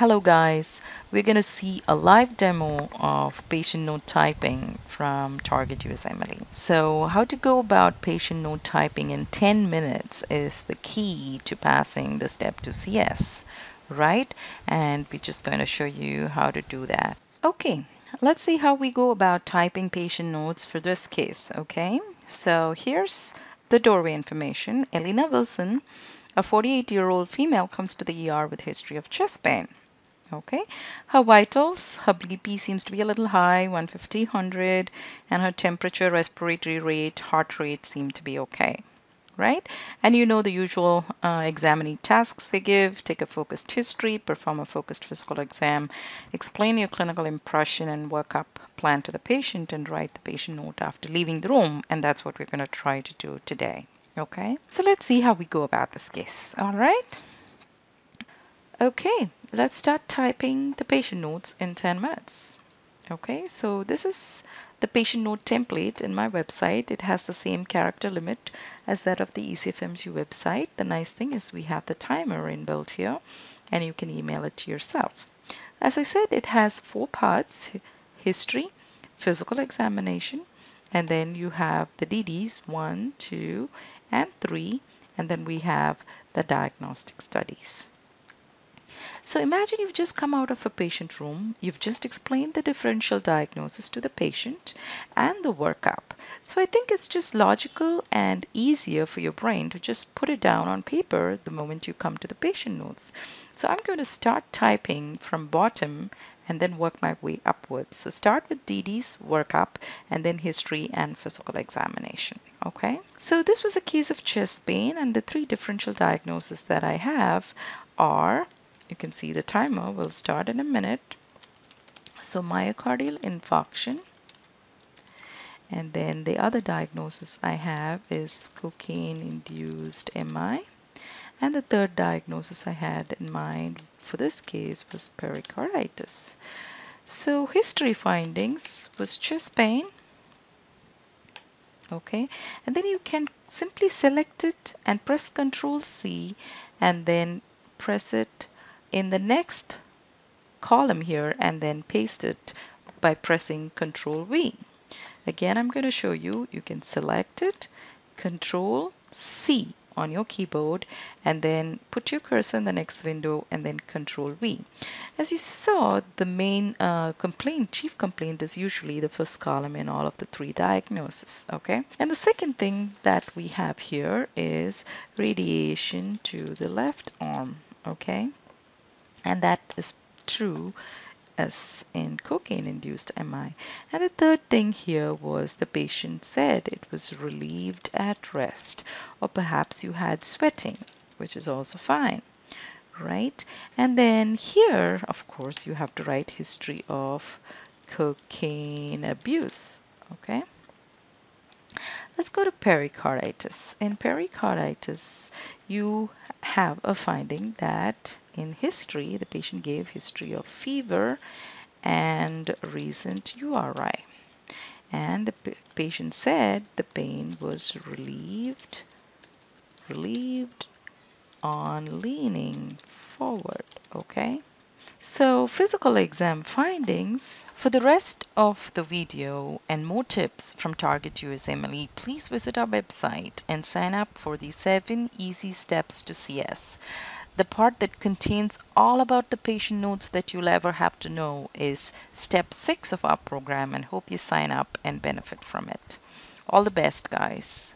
Hello guys, we're going to see a live demo of patient note typing from Target USMLE. So how to go about patient note typing in 10 minutes is the key to passing the step to CS, right? And we're just going to show you how to do that. Okay, let's see how we go about typing patient notes for this case, okay? So here's the doorway information. Elena Wilson, a 48-year-old female, comes to the ER with history of chest pain. Okay, her vitals, her BP seems to be a little high, 150, 100, and her temperature, respiratory rate, heart rate seem to be okay, right? And you know the usual examining tasks they give: take a focused history, perform a focused physical exam, explain your clinical impression and workup plan to the patient, and write the patient note after leaving the room. And that's what we're going to try to do today. Okay, so let's see how we go about this case. All right. Okay, let's start typing the patient notes in 10 minutes. Okay, so this is the patient note template in my website. It has the same character limit as that of the ECFMG website. The nice thing is we have the timer inbuilt here, and you can email it to yourself. As I said, it has 4 parts: history, physical examination, and then you have the DDs 1, 2, and 3, and then we have the diagnostic studies. So imagine you've just come out of a patient room, you've just explained the differential diagnosis to the patient and the workup. So I think it's just logical and easier for your brain to just put it down on paper the moment you come to the patient notes. So I'm going to start typing from bottom and then work my way upwards. So start with DD's workup and then history and physical examination. Okay, so this was a case of chest pain, and the 3 differential diagnoses that I have are, you can see the timer will start in a minute. So myocardial infarction, and then the other diagnosis I have is cocaine-induced MI, and the third diagnosis I had in mind for this case was pericarditis. So history findings was chest pain. Okay, and then you can simply select it and press Ctrl C and then press it in the next column here and then paste it by pressing Ctrl V. Again, I'm going to show you, you can select it, Ctrl C on your keyboard, and then put your cursor in the next window and then Ctrl V. As you saw, the main chief complaint is usually the first column in all of the 3 diagnoses. Okay, and the second thing that we have here is radiation to the left arm. Okay, and that is true as in cocaine-induced MI. And the third thing here was the patient said it was relieved at rest, or perhaps you had sweating, which is also fine, right? And then here, of course, you have to write history of cocaine abuse. Okay, let's go to pericarditis. In pericarditis, you have a finding that in history, the patient gave history of fever and recent URI. And the patient said the pain was relieved on leaning forward. Okay, so physical exam findings. For the rest of the video and more tips from Target USMLE, please visit our website and sign up for the 7 easy steps to CS. The part that contains all about the patient notes that you'll ever have to know is step 6 of our program, and hope you sign up and benefit from it. All the best, guys.